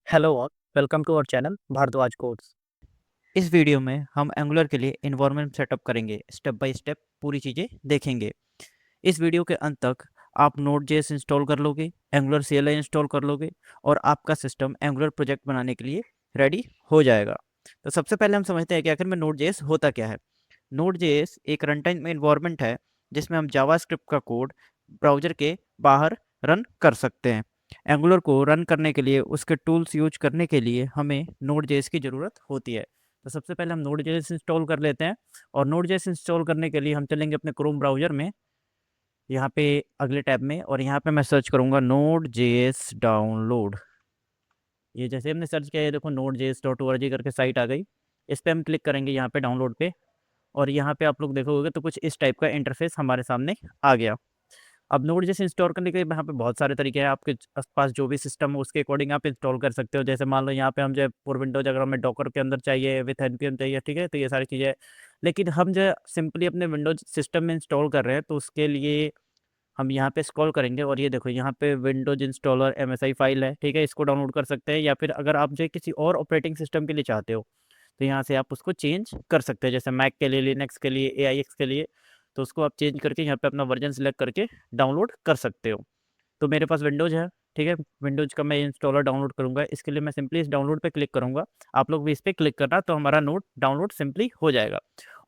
Hello all, welcome to our channel Bhardwaj codes. इस वीडियो में हम एंगुलर के लिए इन्वायरमेंट सेटअप करेंगे, स्टेप बाय स्टेप पूरी चीज़ें देखेंगे। इस वीडियो के अंत तक आप नोड.जेएस इंस्टॉल कर लोगे, एंगुलर सीएलआई इंस्टॉल कर लोगे और आपका सिस्टम एंगुलर प्रोजेक्ट बनाने के लिए रेडी हो जाएगा। तो सबसे पहले हम समझते हैं कि आखिर में नोड.जेएस होता क्या है। नोड.जेएस एक रन टाइम इन्वायरमेंट है जिसमें हम जावास्क्रिप्ट का कोड ब्राउज़र के बाहर रन कर सकते हैं। एंगुलर को रन करने के लिए उसके टूल्स यूज करने के लिए हमें नोड.जेएस की ज़रूरत होती है। तो सबसे पहले हम नोड.जेएस इंस्टॉल कर लेते हैं और नोड.जेएस इंस्टॉल करने के लिए हम चलेंगे अपने क्रोम ब्राउज़र में, यहाँ पे अगले टैब में, और यहाँ पे मैं सर्च करूँगा नोड.जेएस डाउनलोड। ये जैसे हमने सर्च किया, ये देखो node.js.org करके साइट आ गई। इस पे हम क्लिक करेंगे यहाँ पे डाउनलोड पे, और यहाँ पे आप लोग देखोगे तो कुछ इस टाइप का इंटरफेस हमारे सामने आ गया। अब नोड.जेएस इंस्टॉल करने के यहाँ पे बहुत सारे तरीके हैं। आपके पास जो भी सिस्टम हो उसके अकॉर्डिंग आप इंस्टॉल कर सकते हो। जैसे मान लो यहाँ पे हम जो है फॉर विंडोज अगर हमें डॉकर के अंदर चाहिए विथ npm चाहिए, ठीक है, तो ये सारी चीज़ें। लेकिन हम जो है सिंपली अपने विंडोज सिस्टम में इंस्टॉल कर रहे हैं, तो उसके लिए हम यहाँ पे स्क्रॉल करेंगे और ये देखो यहाँ पे विंडोज इंस्टॉलर MSI फाइल है, ठीक है, इसको डाउनलोड कर सकते हैं। या फिर अगर आप जो है किसी और ऑपरेटिंग सिस्टम के लिए चाहते हो तो यहाँ से आप उसको चेंज कर सकते हैं, जैसे मैक के लिए, लिनक्स के लिए, AIX के लिए। तो उसको आप चेंज करके यहाँ पे अपना वर्जन सेलेक्ट करके डाउनलोड कर सकते हो। तो मेरे पास विंडोज़ है, ठीक है, विंडोज़ का मैं इंस्टॉलर डाउनलोड करूँगा। इसके लिए मैं सिंपली इस डाउनलोड पे क्लिक करूँगा। आप लोग भी इस पे क्लिक करना, तो हमारा नोड डाउनलोड सिंपली हो जाएगा।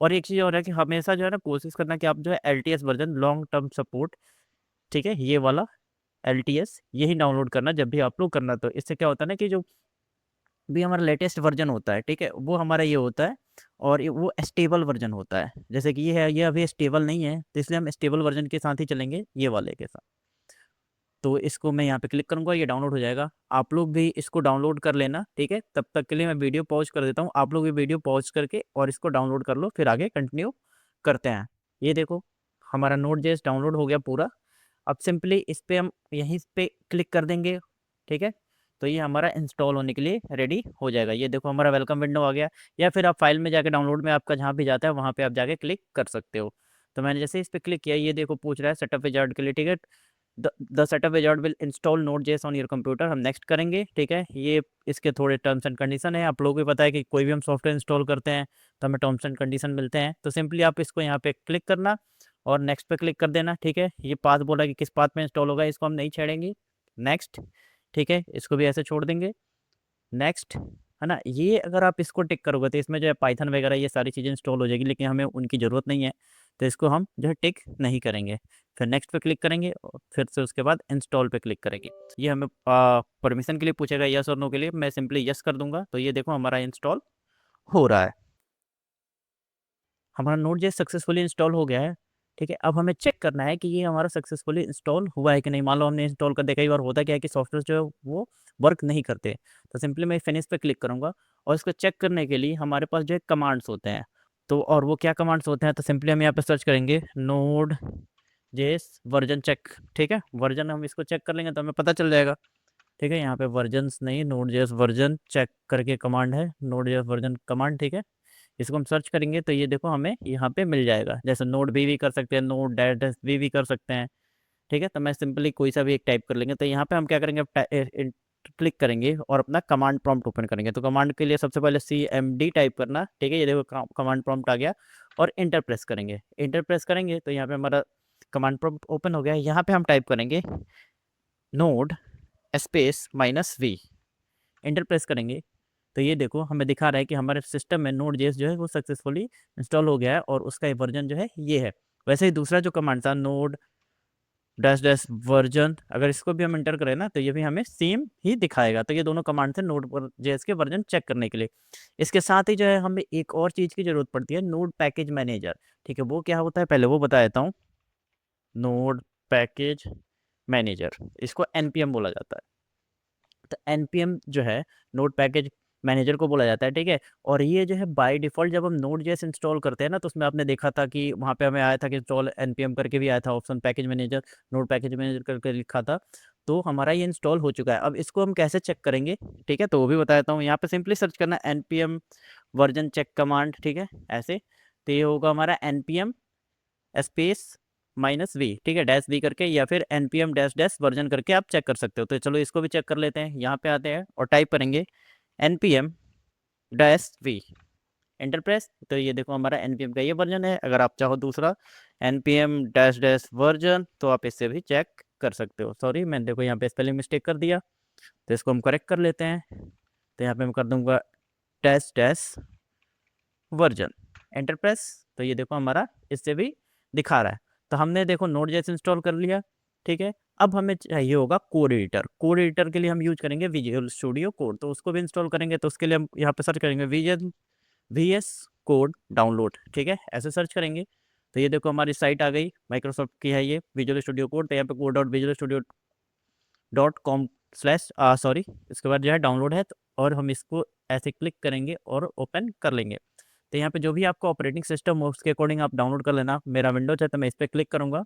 और एक चीज़ और है कि हमेशा जो है ना कोशिश करना कि आप जो है LTS version, long term support, ठीक है, ये वाला LTS यही डाउनलोड करना जब भी आप लोग करना। तो इससे क्या होता है ना कि जो भी हमारा लेटेस्ट वर्जन होता है, ठीक है, वो हमारा ये होता है और वो स्टेबल वर्जन होता है। जैसे कि ये है, ये अभी स्टेबल नहीं है, तो इसलिए हम स्टेबल वर्जन के साथ ही चलेंगे, ये वाले के साथ। तो इसको मैं यहाँ पे क्लिक करूँगा, ये डाउनलोड हो जाएगा। आप लोग भी इसको डाउनलोड कर लेना, ठीक है। तब तक के लिए मैं वीडियो पॉज कर देता हूँ, आप लोग भी वीडियो पॉज करके और इसको डाउनलोड कर लो, फिर आगे कंटिन्यू करते हैं। ये देखो हमारा नोड.जेएस डाउनलोड हो गया पूरा। अब सिंपली इस पे हम यहीं पे क्लिक कर देंगे, ठीक है। तो ये हमारा इंस्टॉल होने के लिए रेडी हो जाएगा। ये देखो हमारा वेलकम विंडो आ गया। या फिर आप फाइल में जाके डाउनलोड में आपका जहाँ भी जाता है वहाँ पे आप जाके क्लिक कर सकते हो। तो मैंने जैसे इस पे क्लिक किया, ये देखो पूछ रहा है सेटअप विजार्ड के लिए, ठीक है। The setup wizard will install Node.js on your computer. हम नेक्स्ट करेंगे, ठीक है। ये इसके थोड़े टर्म्स एंड कंडीशन है। आप लोगों को पता है कि कोई भी हम सॉफ्टवेयर इंस्टॉल करते हैं तो हमें टर्म्स एंड कंडीशन मिलते हैं। तो सिंपली आप इसको यहाँ पे क्लिक करना और नेक्स्ट पे क्लिक कर देना, ठीक है। ये पाथ बोला कि किस पाथ में इंस्टॉल होगा, इसको हम नहीं छेड़ेंगे। नेक्स्ट, ठीक है, इसको भी ऐसे छोड़ देंगे। नेक्स्ट, है ना। ये अगर आप इसको टिक करोगे तो इसमें जो है पाइथन वगैरह ये सारी चीज़ें इंस्टॉल हो जाएगी, लेकिन हमें उनकी ज़रूरत नहीं है, तो इसको हम जो है टिक नहीं करेंगे। फिर नेक्स्ट पे क्लिक करेंगे और फिर से उसके बाद इंस्टॉल पे क्लिक करेंगे। ये हमें परमिशन के लिए पूछेगा, यस और नो के लिए। मैं सिंपली यस कर दूंगा, तो ये देखो हमारा इंस्टॉल हो रहा है। हमारा नोड.जेएस सक्सेसफुली इंस्टॉल हो गया है, ठीक है। अब हमें चेक करना है कि ये हमारा सक्सेसफुली इंस्टॉल हुआ है कि नहीं। मान लो हमने इंस्टॉल कर दिया, कई बार होता क्या है कि सॉफ्टवेयर जो है वो वर्क नहीं करते। तो सिंपली मैं फिनिश पे क्लिक करूँगा और इसको चेक करने के लिए हमारे पास जो है कमांड्स होते हैं। तो और वो क्या कमांड्स होते हैं, तो सिंपली हम यहाँ पे सर्च करेंगे नोड.जेएस वर्जन चेक, ठीक है। वर्जन हम इसको चेक कर लेंगे तो हमें पता चल जाएगा, ठीक है। यहाँ पे वर्जन्स नहीं, नोड.जेएस वर्जन चेक करके कमांड है, नोड.जेएस वर्जन कमांड, ठीक है। इसको हम सर्च करेंगे तो ये देखो हमें यहाँ पे मिल जाएगा। जैसे नोड भी कर सकते हैं, नोड डैश डैश भी कर सकते हैं, ठीक है। तो मैं सिंपली कोई सा भी एक टाइप कर लेंगे। तो यहाँ पे हम क्या करेंगे, क्लिक करेंगे और अपना कमांड प्रॉम्प्ट ओपन करेंगे। तो कमांड के लिए सबसे पहले CMD टाइप करना, ठीक है। ये देखो कमांड प्रॉम्प्ट आ गया और इंटर प्रेस करेंगे। इंटर प्रेस करेंगे तो यहाँ पे हमारा कमांड प्रॉम्प्ट ओपन हो गया। यहाँ पे हम टाइप करेंगे node space -v, enter press करेंगे तो ये देखो हमें दिखा रहा है कि हमारे सिस्टम में नोड.जेएस जो है वो सक्सेसफुली इंस्टॉल हो गया है और उसका वर्जन जो है ये है। वैसे ही दूसरा जो कमांड था नोड डैश डैश वर्जन, अगर इसको भी हम इंटर करें ना तो ये भी हमें सेम ही दिखाएगा। तो ये दोनों कमांड थे नोड.जेएस के वर्जन चेक करने के लिए। इसके साथ ही जो है हमें एक और चीज़ की ज़रूरत पड़ती है, नोड पैकेज मैनेजर, ठीक है। वो क्या होता है पहले वो बता देता हूँ। नोड पैकेज मैनेजर, इसको NPM बोला जाता है। तो NPM जो है नोड पैकेज मैनेजर को बोला जाता है, ठीक है। और ये जो है बाय डिफ़ॉल्ट जब हम नोड.जेएस इंस्टॉल करते हैं ना तो उसमें आपने देखा था कि वहाँ पे हमें आया था कि इंस्टॉल NPM करके भी आया था option, package manager, node package manager करके लिखा था। तो हमारा ये इंस्टॉल हो चुका है। अब इसको हम कैसे चेक करेंगे, ठीक है, तो वो भी बता देता हूँ। यहाँ पे सिंपली सर्च करना NPM वर्जन चेक कमांड, ठीक है, ऐसे। तो ये होगा हमारा NPM स्पेस -v, ठीक है, डैश v करके, या फिर npm डैश डैश वर्जन करके आप चेक कर सकते हो। तो चलो इसको भी चेक कर लेते हैं। यहाँ पे आते हैं और टाइप करेंगे npm dash v, enter press. तो ये देखो हमारा npm का ये वर्जन है। अगर आप चाहो दूसरा npm डैश डैश वर्जन, तो आप इससे भी चेक कर सकते हो। सॉरी, मैंने देखो यहाँ पे स्पेलिंग मिस्टेक कर दिया, तो इसको हम करेक्ट कर लेते हैं। तो यहाँ पे मैं कर दूंगा dash dash version, enter press. तो ये देखो हमारा इससे भी दिखा रहा है। तो हमने देखो Node.js इंस्टॉल कर लिया, ठीक है। अब हमें चाहिए होगा कोड एडिटर। कोड एडिटर के लिए हम यूज करेंगे विजुअल स्टूडियो कोड, तो उसको भी इंस्टॉल करेंगे। तो उसके लिए हम यहाँ पे सर्च करेंगे VS कोड डाउनलोड, ठीक है, ऐसे सर्च करेंगे। तो ये देखो हमारी साइट आ गई, माइक्रोसॉफ्ट की है ये विजुअल स्टूडियो कोड। तो यहाँ पे code.visualstudio.com स्लैश सॉरी, इसके बाद जो है डाउनलोड है। और हम इसको ऐसे क्लिक करेंगे और ओपन कर लेंगे। तो यहाँ पे जो भी आपका ऑपरेटिंग सिस्टम हो उसके अकॉर्डिंग आप डाउनलोड कर लेना। मेरा विंडोज है तो मैं इस पर क्लिक करूँगा।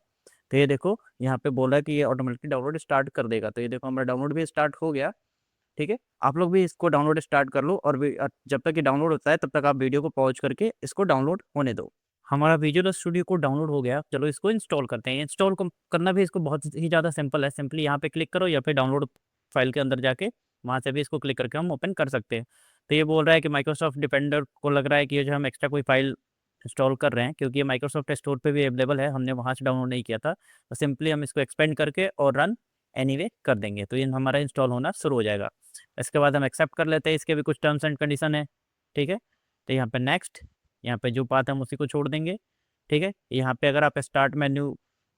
तो ये देखो यहाँ पे बोला है कि ये ऑटोमेटिकली डाउनलोड स्टार्ट कर देगा। तो ये देखो हमारा डाउनलोड भी स्टार्ट हो गया, ठीक है। आप लोग भी इसको डाउनलोड स्टार्ट कर लो, और जब तक ये डाउनलोड होता है तब तक आप वीडियो को पॉज करके इसको डाउनलोड होने दो। हमारा विजुअल स्टूडियो कोड डाउनलोड हो गया। चलो इसको इंस्टॉल करते हैं। इंस्टॉल करना भी इसको बहुत ही ज़्यादा सिंपल है। सिंपली यहाँ पे क्लिक करो, या फिर डाउनलोड फाइल के अंदर जाके वहाँ से भी इसको क्लिक करके हम ओपन कर सकते हैं। तो ये बोल रहा है कि माइक्रोसॉफ्ट डिपेंडर को लग रहा है कि ये जो हम एक्स्ट्रा कोई फाइल इंस्टॉल कर रहे हैं, क्योंकि ये माइक्रोसॉफ्ट स्टोर पे भी अवेलेबल है, हमने वहाँ से डाउनलोड नहीं किया था। तो सिंपली हम इसको एक्सपेंड करके और रन एनीवे कर देंगे, तो ये हमारा इंस्टॉल होना शुरू हो जाएगा। इसके बाद हम एक्सेप्ट कर लेते हैं। इसके भी कुछ टर्म्स एंड कंडीशन है, ठीक है। तो यहाँ पे नेक्स्ट, यहाँ पे जो पाथ है हम उसी को छोड़ देंगे, ठीक है। यहाँ पे अगर आप स्टार्ट मेन्यू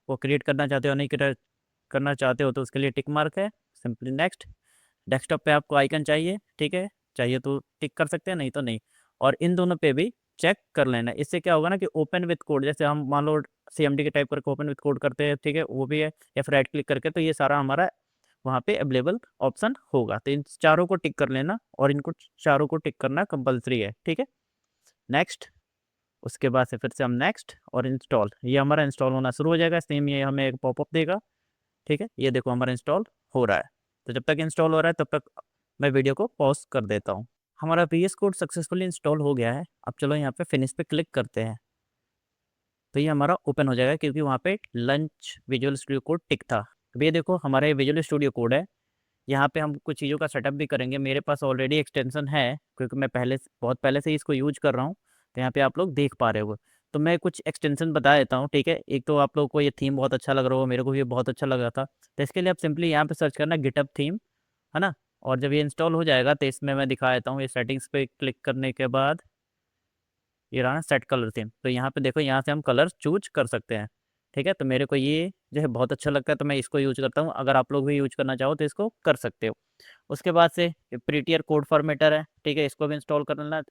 को क्रिएट करना चाहते हो, नहीं करना चाहते हो, तो उसके लिए टिक मार्क है, सिंपली नेक्स्ट। डेस्कटॉप पे आपको आइकन चाहिए, ठीक है, चाहिए तो टिक कर सकते हैं, नहीं तो नहीं। और इन दोनों पे भी चेक कर लेना। इससे क्या होगा ना कि ओपन विथ कोड, जैसे हम मान लो CMD के टाइप करके ओपन विथ कोड करते हैं, ठीक है, वो भी है, या फिर राइट क्लिक करके, तो ये सारा हमारा वहाँ पे अवेलेबल ऑप्शन होगा। तो इन चारों को टिक कर लेना, और इनको चारों को टिक करना कंपलसरी है, ठीक है। नेक्स्ट, उसके बाद से फिर से हम नेक्स्ट और इंस्टॉल, ये हमारा इंस्टॉल होना शुरू हो जाएगा। सेम ये हमें एक पॉपअप देगा, ठीक है। ये देखो हमारा इंस्टॉल हो रहा है। तो जब तक इंस्टॉल हो रहा है तब तक मैं वीडियो को पॉज कर देता हूँ। हमारा VS कोड सक्सेसफुली इंस्टॉल हो गया है। अब चलो यहाँ पे फिनिश पे क्लिक करते हैं। तो ये हमारा ओपन हो जाएगा, क्योंकि वहाँ पे लंच विजुअल स्टूडियो कोड टिक था। अब ये देखो हमारा ये विजुअल स्टूडियो कोड है। यहाँ पे हम कुछ चीज़ों का सेटअप भी करेंगे। मेरे पास ऑलरेडी एक्सटेंशन है, क्योंकि मैं बहुत पहले से ही इसको यूज कर रहा हूँ। तो यहाँ पे आप लोग देख पा रहे हो। तो मैं कुछ एक्सटेंशन बता देता हूँ, ठीक है। एक तो आप लोगों को ये थीम बहुत अच्छा लग रहा हो, मेरे को भी ये बहुत अच्छा लगा था। तो इसके लिए आप सिंपली यहाँ पे सर्च करना गिटहब थीम, है ना। और जब ये इंस्टॉल हो जाएगा तो इसमें मैं दिखा देता हूँ। ये सेटिंग्स पे क्लिक करने के बाद ये रहा सेट कलर थीम। तो यहाँ पे देखो, यहाँ से हम कलर चूज कर सकते हैं, ठीक है। तो मेरे को ये जो है बहुत अच्छा लगता है, तो मैं इसको यूज करता हूँ। अगर आप लोग भी यूज करना चाहो तो इसको कर सकते हो। उसके बाद से प्रीटियर कोड फॉर्मेटर है, ठीक है, इसको भी इंस्टॉल कर लेना।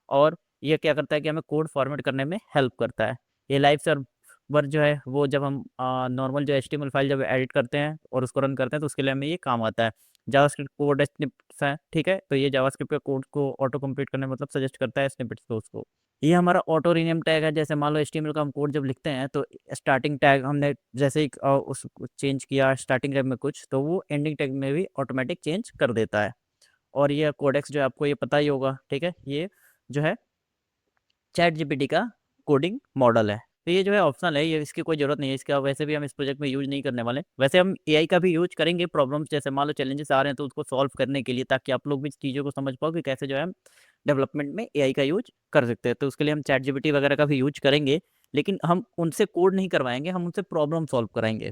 और ये क्या करता है कि हमें कोड फॉर्मेट करने में हेल्प करता है। ये लाइव सर्वर जो है वो जब हम नॉर्मल जो HTML फाइल जब एडिट करते हैं और उसको रन करते हैं, तो उसके लिए हमें ये काम आता है। जावास्क्रिप्ट कोड स्निप्स है, ठीक है। तो ये जावास्क्रिप्ट के कोड को ऑटो कंप्लीट करने मतलब सजेस्ट करता है स्निपेट्स को उसको। ये हमारा ऑटो रीनेम टैग है। जैसे मान लो HTML का हम कोड जब लिखते हैं, तो स्टार्टिंग टैग हमने जैसे ही उस चेंज किया स्टार्टिंग टैग में कुछ, तो वो एंडिंग टैग में भी ऑटोमेटिक चेंज कर देता है। और ये कोडेक्स जो है आपको ये पता ही होगा, ठीक है, ये जो है ChatGPT का कोडिंग मॉडल है। तो ये जो है ऑप्शनल है, ये इसकी कोई ज़रूरत नहीं है इसका। वैसे भी हम इस प्रोजेक्ट में यूज़ नहीं करने वाले। वैसे हम AI का भी यूज़ करेंगे प्रॉब्लम्स, जैसे मान लो चैलेंजेस आ रहे हैं तो उसको सॉल्व करने के लिए, ताकि आप लोग भी चीज़ों को समझ पाओ कि कैसे जो है हम डेवलपमेंट में AI का यूज़ कर सकते हैं। तो उसके लिए हम ChatGPT वगैरह का भी यूज़ करेंगे, लेकिन हम उनसे कोड नहीं करवाएंगे, हम उनसे प्रॉब्लम सॉल्व कराएंगे।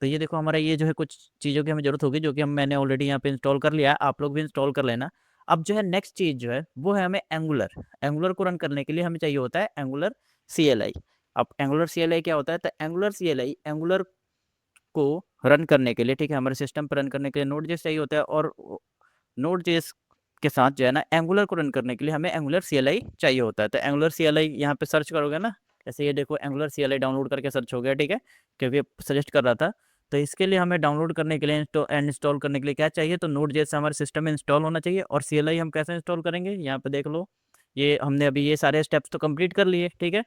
तो ये देखो हमारा ये जो है कुछ चीज़ों की हमें ज़रूरत होगी, जो कि मैंने ऑलरेडी यहाँ पे इंस्टॉल कर लिया है। आप लोग भी इंस्टॉल कर लेना। अब जो है नेक्स्ट चीज़ जो है वो है हमें एंगुलर को रन करने के लिए हमें चाहिए होता है एंगुलर CLI। अब एंगुलर CLI क्या होता है? तो एंगुलर CLI एंगुलर को रन करने के लिए, ठीक है, हमारे सिस्टम पर रन करने के लिए Node.js चाहिए होता है। और Node.js के साथ जो है ना एंगुलर को रन करने के लिए हमें एंगुलर CLI चाहिए होता है। तो एंगुलर CLI यहाँ पे सर्च करोगे ना, जैसे ये देखो एंगुलर CLI डाउनलोड करके सर्च हो गया, ठीक है, क्योंकि सजेस्ट कर रहा था। तो इसके लिए हमें डाउनलोड करने के लिए इंस्टॉल करने के लिए क्या चाहिए? तो Node.js हमारे सिस्टम में इंस्टॉल होना चाहिए। और CLI हम कैसे इंस्टॉल करेंगे? यहाँ पे देख लो, ये हमने अभी ये सारे स्टेप्स तो कंप्लीट कर लिए, ठीक है।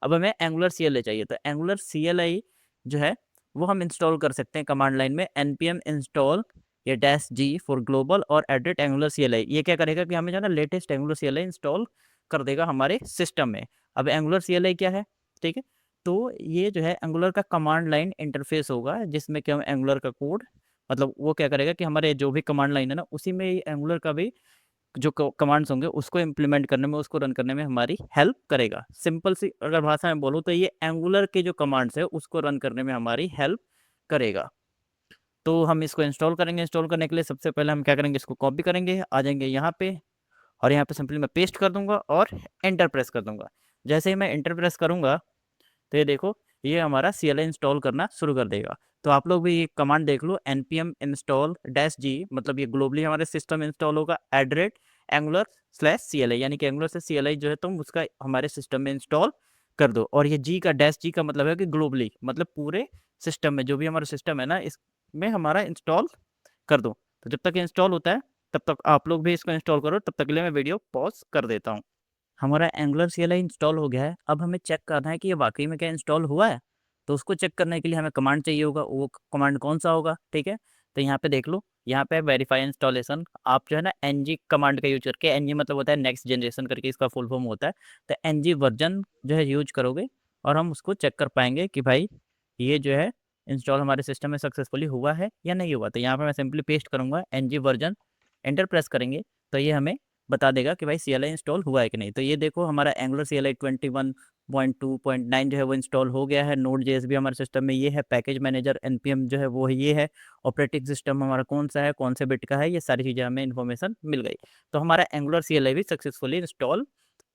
अब हमें एंगुलर CLI चाहिए। तो एंगुलर CLI जो है वो हम इंस्टॉल कर सकते हैं कमांड लाइन में npm इंस्टॉल ये -g फॉर ग्लोबल और @एंगुलर CLI। ये क्या करेगा कि हमें जो है ना लेटेस्ट एंगुलर CLI इंस्टॉल कर देगा हमारे सिस्टम में। अब एंगुलर CLI क्या है, ठीक है। तो ये जो है एंगुलर का कमांड लाइन इंटरफेस होगा, जिसमें कि हम एंगुलर का कोड मतलब वो क्या करेगा कि हमारे जो भी कमांड लाइन है ना, उसी में एंगुलर का भी जो कमांड्स होंगे उसको इम्प्लीमेंट करने में, उसको रन करने में हमारी हेल्प करेगा। सिंपल सी अगर भाषा में बोलूँ तो ये एंगुलर के जो कमांड्स है उसको रन करने में हमारी हेल्प करेगा। तो हम इसको इंस्टॉल करेंगे। इंस्टॉल करने के लिए सबसे पहले हम क्या करेंगे, इसको कॉपी करेंगे, आ जाएंगे यहाँ पे और यहाँ पे सिंपली मैं पेस्ट कर दूंगा और एंटर प्रेस कर दूंगा। जैसे ही मैं एंटर प्रेस करूंगा तो ये देखो ये हमारा CLI इंस्टॉल करना शुरू कर देगा। तो आप लोग भी ये कमांड देख लो, npm install -g, मतलब ये ग्लोबली हमारे सिस्टम इंस्टॉल होगा @angular/CLI, यानी कि एंगुलर से CLI जो है तुम उसका हमारे सिस्टम में इंस्टॉल कर दो। और ये -g का मतलब है कि ग्लोबली, मतलब पूरे सिस्टम में जो भी हमारा सिस्टम है ना इसमें हमारा इंस्टॉल कर दो। तो जब तक इंस्टॉल होता है तब तक आप लोग भी इसको इंस्टॉल करो, तब तक के लिए मैं वीडियो पॉज कर देता हूँ। हमारा एंगुलर CLI इंस्टॉल हो गया है। अब हमें चेक करना है कि ये वाकई में क्या इंस्टॉल हुआ है। तो उसको चेक करने के लिए हमें कमांड चाहिए होगा। वो कमांड कौन सा होगा, ठीक है। तो यहाँ पे देख लो, यहाँ पे वेरीफाई इंस्टॉलेशन। आप जो है ना ng कमांड का यूज करके, ng मतलब होता है नेक्स्ट जनरेशन करके इसका फुल फॉर्म होता है। तो ng वर्जन जो है यूज करोगे और हम उसको चेक कर पाएंगे कि भाई ये जो है इंस्टॉल हमारे सिस्टम में सक्सेसफुली हुआ है या नहीं हुआ। तो यहाँ पर मैं सिंपली पेस्ट करूँगा ng वर्जन, एंटर प्रेस करेंगे तो ये हमें बता देगा कि भाई CLI इंस्टॉल हुआ है कि नहीं। तो ये देखो हमारा एंगुलर CLI 21.2.9 जो है वो इंस्टॉल हो गया है। Node.js भी हमारे सिस्टम में ये है। पैकेज मैनेजर npm जो है वो ये है। ऑपरेटिंग सिस्टम हमारा कौन सा है, कौन से बिट का है, ये सारी चीज़ें हमें इन्फॉर्मेशन मिल गई। तो हमारा एंगुलर CLI भी सक्सेसफुली इंस्टॉल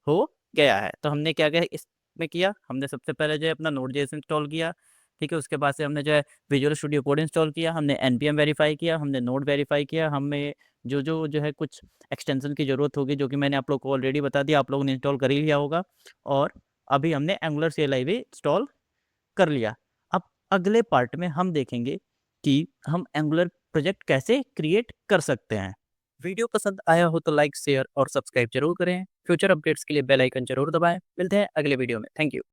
हो गया है। तो हमने क्या क्या इसमें किया, हमने सबसे पहले जो है अपना Node.js इंस्टॉल किया, ठीक है। उसके बाद से हमने जो है विजुअल स्टूडियो कोड इंस्टॉल किया, हमने npm वेरीफाई किया, हमने नोड वेरीफाई किया, हमें जो है कुछ एक्सटेंशन की ज़रूरत होगी जो कि मैंने आप लोग को ऑलरेडी बता दिया, आप लोगों ने इंस्टॉल कर ही लिया होगा। और अभी हमने एंगुलर CLI भी इंस्टॉल कर लिया। अब अगले पार्ट में हम देखेंगे कि हम एंगुलर प्रोजेक्ट कैसे क्रिएट कर सकते हैं। वीडियो पसंद आया हो तो लाइक, शेयर और सब्सक्राइब जरूर करें। फ्यूचर अपडेट्स के लिए बेल आइकन जरूर दबाएं। मिलते हैं अगले वीडियो में। Thank you.